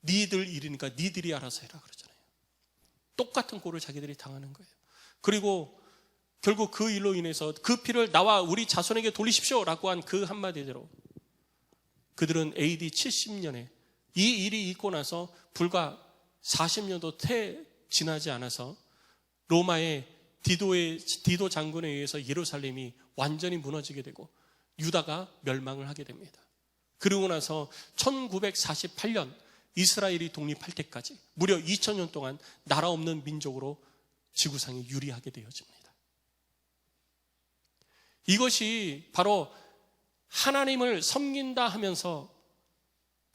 니들 일이니까 니들이 알아서 해라 그러잖아요. 똑같은 꼴을 자기들이 당하는 거예요. 그리고 결국 그 일로 인해서 그 피를 나와 우리 자손에게 돌리십시오 라고 한 그 한마디대로 그들은 AD 70년에 이 일이 있고 나서 불과 40년도 지나지 않아서 로마의 디도 장군에 의해서 예루살렘이 완전히 무너지게 되고 유다가 멸망을 하게 됩니다. 그리고 나서 1948년 이스라엘이 독립할 때까지 무려 2000년 동안 나라 없는 민족으로 지구상이 유리하게 되어집니다. 이것이 바로 하나님을 섬긴다 하면서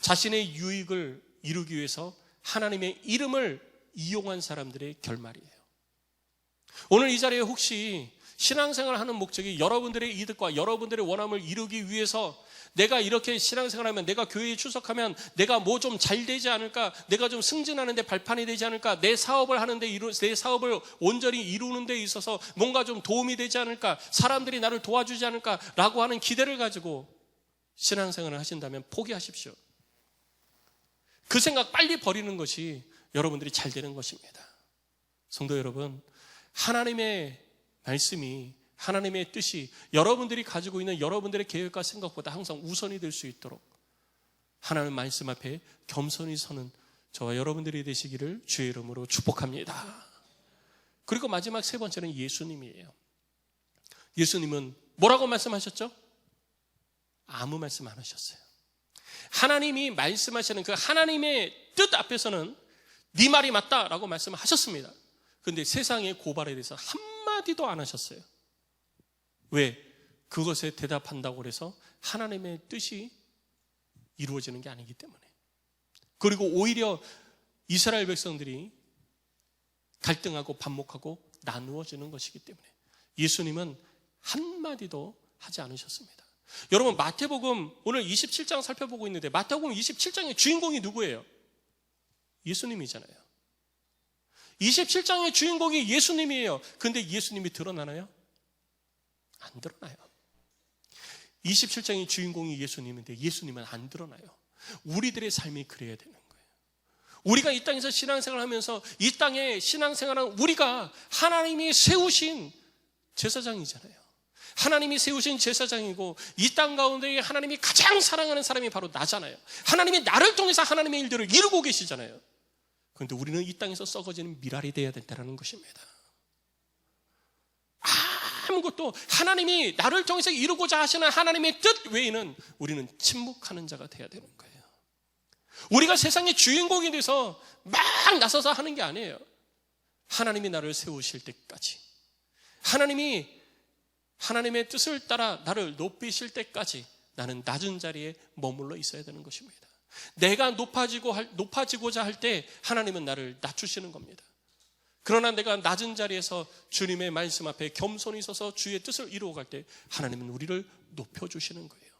자신의 유익을 이루기 위해서 하나님의 이름을 이용한 사람들의 결말이에요. 오늘 이 자리에 혹시 신앙생활을 하는 목적이 여러분들의 이득과 여러분들의 원함을 이루기 위해서 내가 이렇게 신앙생활하면, 내가 교회에 출석하면 내가 뭐 좀 잘 되지 않을까, 내가 좀 승진하는 데 발판이 되지 않을까, 내 사업을 하는데, 내 사업을 온전히 이루는 데 있어서 뭔가 좀 도움이 되지 않을까, 사람들이 나를 도와주지 않을까 라고 하는 기대를 가지고 신앙생활을 하신다면 포기하십시오. 그 생각 빨리 버리는 것이 여러분들이 잘 되는 것입니다. 성도 여러분, 하나님의 말씀이, 하나님의 뜻이 여러분들이 가지고 있는 여러분들의 계획과 생각보다 항상 우선이 될 수 있도록 하나님의 말씀 앞에 겸손히 서는 저와 여러분들이 되시기를 주의 이름으로 축복합니다. 그리고 마지막 세 번째는 예수님이에요. 예수님은 뭐라고 말씀하셨죠? 아무 말씀 안 하셨어요. 하나님이 말씀하시는 그 하나님의 뜻 앞에서는 네 말이 맞다라고 말씀하셨습니다. 그런데 세상의 고발에 대해서 한마디도 안 하셨어요. 왜? 그것에 대답한다고 해서 하나님의 뜻이 이루어지는 게 아니기 때문에. 그리고 오히려 이스라엘 백성들이 갈등하고 반목하고 나누어지는 것이기 때문에 예수님은 한마디도 하지 않으셨습니다. 여러분, 마태복음 오늘 27장 살펴보고 있는데 마태복음 27장의 주인공이 누구예요? 예수님이잖아요. 27장의 주인공이 예수님이에요. 근데 예수님이 드러나나요? 안 드러나요. 27장의 주인공이 예수님인데 예수님은 안 드러나요. 우리들의 삶이 그래야 되는 거예요. 우리가 이 땅에서 신앙생활을 하면서 이 땅에 신앙생활은 우리가 하나님이 세우신 제사장이잖아요. 하나님이 세우신 제사장이고 이 땅 가운데 하나님이 가장 사랑하는 사람이 바로 나잖아요. 하나님이 나를 통해서 하나님의 일들을 이루고 계시잖아요. 그런데 우리는 이 땅에서 썩어지는 미랄이 되어야 된다는 것입니다. 아무것도 하나님이 나를 통해서 이루고자 하시는 하나님의 뜻 외에는 우리는 침묵하는 자가 되어야 되는 거예요. 우리가 세상의 주인공이 돼서 막 나서서 하는 게 아니에요. 하나님이 나를 세우실 때까지, 하나님의 뜻을 따라 나를 높이실 때까지 나는 낮은 자리에 머물러 있어야 되는 것입니다. 내가 높아지고자 할 때 하나님은 나를 낮추시는 겁니다. 그러나 내가 낮은 자리에서 주님의 말씀 앞에 겸손히 서서 주의 뜻을 이루어갈 때 하나님은 우리를 높여주시는 거예요.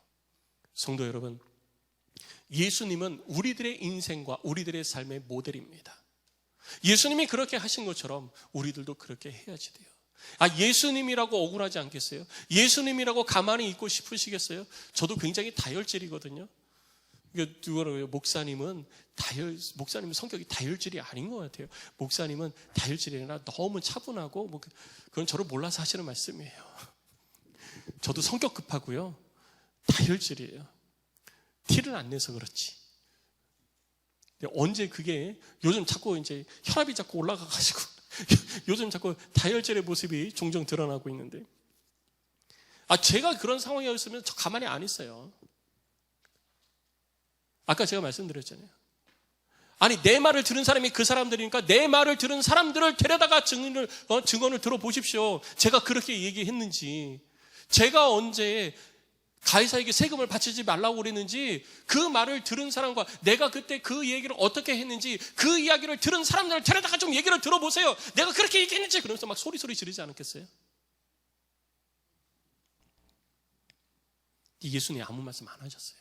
성도 여러분, 예수님은 우리들의 인생과 우리들의 삶의 모델입니다. 예수님이 그렇게 하신 것처럼 우리들도 그렇게 해야지 돼요. 예수님이라고 억울하지 않겠어요? 예수님이라고 가만히 있고 싶으시겠어요? 저도 굉장히 다혈질이거든요. 목사님은 성격이 다혈질이 아닌 것 같아요. 목사님은 다혈질이 아니라 너무 차분하고 그건 저를 몰라서 하시는 말씀이에요. 저도 성격 급하고요, 다혈질이에요. 티를 안 내서 그렇지. 언제 그게 요즘 자꾸 이제 혈압이 자꾸 올라가가지고 요즘 자꾸 다혈질의 모습이 종종 드러나고 있는데, 제가 그런 상황이었으면 저 가만히 안 있어요. 아까 제가 말씀드렸잖아요. 내 말을 들은 사람이 그 사람들이니까 내 말을 들은 사람들을 데려다가 증언을 들어보십시오. 제가 그렇게 얘기했는지, 제가 언제 가이사에게 세금을 바치지 말라고 그랬는지, 그 말을 들은 사람과 내가 그때 그 얘기를 어떻게 했는지 그 이야기를 들은 사람들을 데려다가 좀 얘기를 들어보세요. 내가 그렇게 얘기했는지. 그러면서 막 소리 지르지 않았겠어요? 예수님이 아무 말씀 안 하셨어요.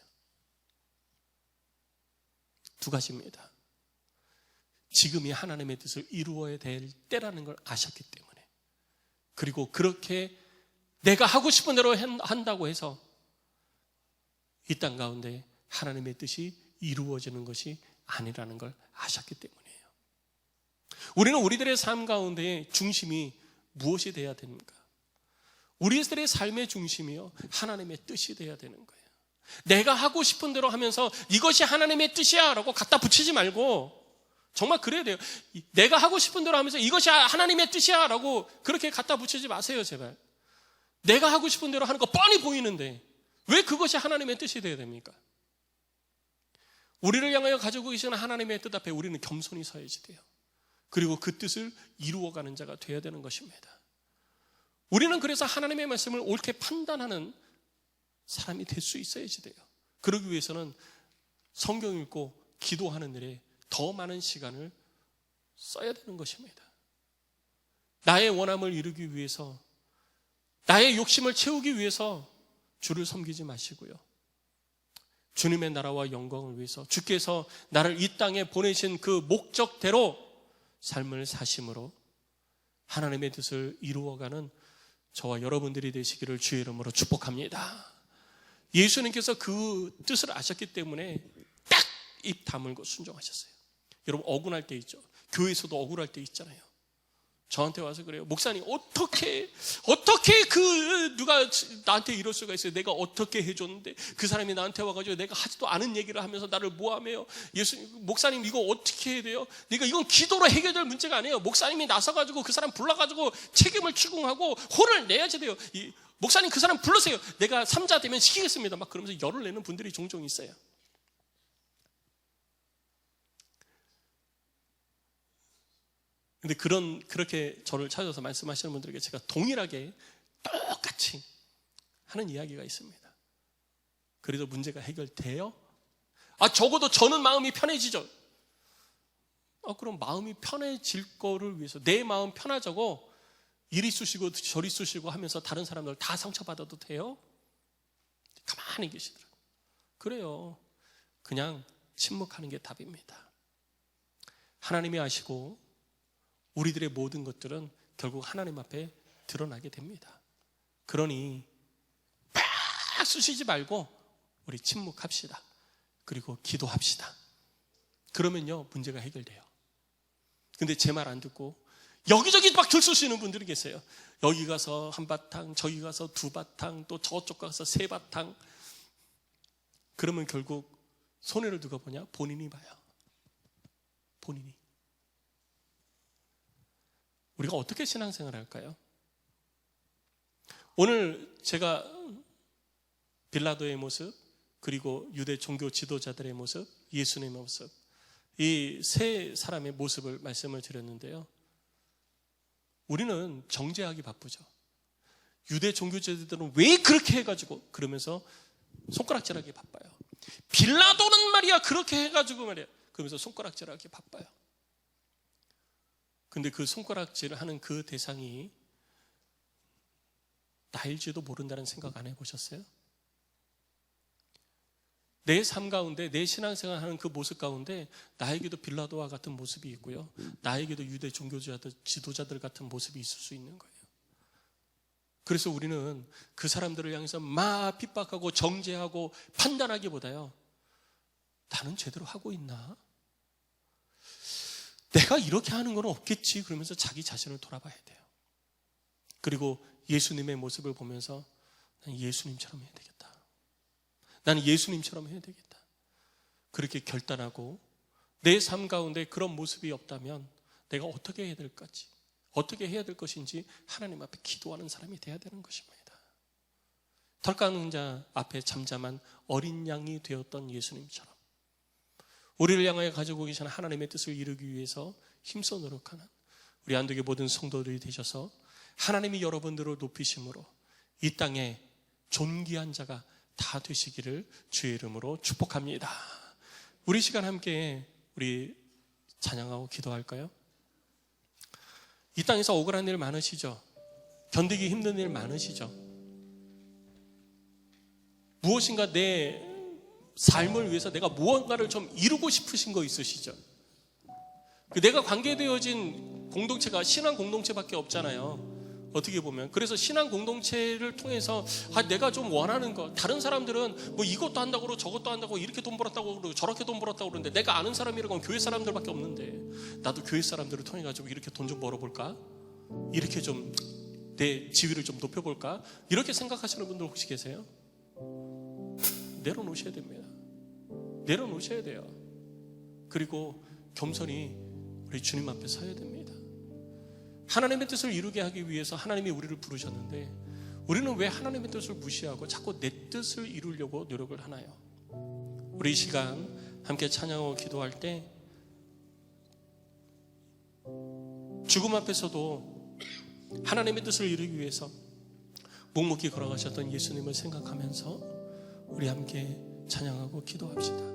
두 가지입니다. 지금이 하나님의 뜻을 이루어야 될 때라는 걸 아셨기 때문에, 그리고 그렇게 내가 하고 싶은 대로 한다고 해서 이 땅 가운데 하나님의 뜻이 이루어지는 것이 아니라는 걸 아셨기 때문이에요. 우리는 우리들의 삶 가운데 중심이 무엇이 돼야 됩니까? 우리들의 삶의 중심이요, 하나님의 뜻이 돼야 되는 거예요. 내가 하고 싶은 대로 하면서 이것이 하나님의 뜻이야 라고 갖다 붙이지 말고, 정말 그래야 돼요. 내가 하고 싶은 대로 하면서 이것이 하나님의 뜻이야 라고 그렇게 갖다 붙이지 마세요, 제발. 내가 하고 싶은 대로 하는 거 뻔히 보이는데 왜 그것이 하나님의 뜻이 되어야 됩니까? 우리를 향하여 가지고 계시는 하나님의 뜻 앞에 우리는 겸손히 서야지 돼요. 그리고 그 뜻을 이루어가는 자가 되어야 되는 것입니다. 우리는 그래서 하나님의 말씀을 옳게 판단하는 사람이 될 수 있어야지 돼요. 그러기 위해서는 성경 읽고 기도하는 일에 더 많은 시간을 써야 되는 것입니다. 나의 원함을 이루기 위해서, 나의 욕심을 채우기 위해서 주를 섬기지 마시고요. 주님의 나라와 영광을 위해서 주께서 나를 이 땅에 보내신 그 목적대로 삶을 사심으로 하나님의 뜻을 이루어가는 저와 여러분들이 되시기를 주의 이름으로 축복합니다. 예수님께서 그 뜻을 아셨기 때문에 딱 입 다물고 순종하셨어요. 여러분 억울할 때 있죠. 교회에서도 억울할 때 있잖아요. 저한테 와서 그래요. 목사님 어떻게 누가 나한테 이럴 수가 있어요. 내가 어떻게 해줬는데 그 사람이 나한테 와가지고 내가 하지도 않은 얘기를 하면서 나를 모함해요. 목사님 이거 어떻게 해야 돼요? 이건 기도로 해결될 문제가 아니에요. 목사님이 나서가지고 그 사람 불러가지고 책임을 추궁하고 혼을 내야지 돼요. 목사님 그 사람 불러세요. 내가 3자 되면 시키겠습니다. 막 그러면서 열을 내는 분들이 종종 있어요. 근데 그렇게 저를 찾아서 말씀하시는 분들에게 제가 동일하게 똑같이 하는 이야기가 있습니다. 그래도 문제가 해결돼요? 적어도 저는 마음이 편해지죠. 그럼 마음이 편해질 거를 위해서 내 마음 편하자고 이리 쑤시고 저리 쑤시고 하면서 다른 사람들 다 상처받아도 돼요? 가만히 계시더라고요. 그래요. 그냥 침묵하는 게 답입니다. 하나님이 아시고 우리들의 모든 것들은 결국 하나님 앞에 드러나게 됩니다. 그러니 막 쑤시지 말고 우리 침묵합시다. 그리고 기도합시다. 그러면요 문제가 해결돼요. 근데 제 말 안 듣고 여기저기 막 들쑤시는 분들이 계세요. 여기 가서 한바탕, 저기 가서 두바탕, 또 저쪽 가서 세바탕. 그러면 결국 손해를 누가 보냐? 본인이 봐요. 본인이. 우리가 어떻게 신앙생활을 할까요? 오늘 제가 빌라도의 모습, 그리고 유대 종교 지도자들의 모습, 예수님의 모습, 이 세 사람의 모습을 말씀을 드렸는데요. 우리는 정죄하기 바쁘죠. 유대 종교 지도자들은 왜 그렇게 해가지고 그러면서 손가락질하기 바빠요. 빌라도는 말이야 그렇게 해가지고 말이야 그러면서 손가락질하기 바빠요. 근데 그 손가락질을 하는 그 대상이 나일지도 모른다는 생각 안 해보셨어요? 내 삶 가운데 내 신앙생활 하는 그 모습 가운데 나에게도 빌라도와 같은 모습이 있고요, 나에게도 유대 종교자들 지도자들 같은 모습이 있을 수 있는 거예요. 그래서 우리는 그 사람들을 향해서 막 핍박하고 정죄하고 판단하기보다요, 나는 제대로 하고 있나? 내가 이렇게 하는 건 없겠지 그러면서 자기 자신을 돌아봐야 돼요. 그리고 예수님의 모습을 보면서 난 예수님처럼 해야 되겠다. 나는 예수님처럼 해야 되겠다. 그렇게 결단하고 내 삶 가운데 그런 모습이 없다면 내가 어떻게 해야 될 것인지, 어떻게 해야 될 것인지 하나님 앞에 기도하는 사람이 돼야 되는 것입니다. 털 깎는 자 앞에 잠잠한 어린 양이 되었던 예수님처럼 우리를 향하여 가지고 계신 하나님의 뜻을 이루기 위해서 힘써 노력하는 우리 안동의 모든 성도들이 되셔서 하나님이 여러분들을 높이심으로 이 땅에 존귀한 자가 다 되시기를 주의 이름으로 축복합니다. 우리 시간 함께 우리 찬양하고 기도할까요? 이 땅에서 억울한 일 많으시죠? 견디기 힘든 일 많으시죠? 무엇인가 내 삶을 위해서 내가 무언가를 좀 이루고 싶으신 거 있으시죠? 내가 관계되어진 공동체가 신앙 공동체밖에 없잖아요. 어떻게 보면. 그래서 신앙 공동체를 통해서 내가 좀 원하는 거, 다른 사람들은 뭐 이것도 한다고 그러고 저것도 한다고 이렇게 돈 벌었다고 그러고 저렇게 돈 벌었다고 그러는데 내가 아는 사람이라고 하면 교회 사람들밖에 없는데 나도 교회 사람들을 통해 가지고 이렇게 돈 좀 벌어볼까? 이렇게 좀 내 지위를 좀 높여볼까? 이렇게 생각하시는 분들 혹시 계세요? 내려놓으셔야 됩니다. 내려놓으셔야 돼요. 그리고 겸손히 우리 주님 앞에 서야 됩니다. 하나님의 뜻을 이루게 하기 위해서 하나님이 우리를 부르셨는데 우리는 왜 하나님의 뜻을 무시하고 자꾸 내 뜻을 이루려고 노력을 하나요? 우리 이 시간 함께 찬양하고 기도할 때 죽음 앞에서도 하나님의 뜻을 이루기 위해서 묵묵히 걸어가셨던 예수님을 생각하면서 우리 함께 찬양하고 기도합시다.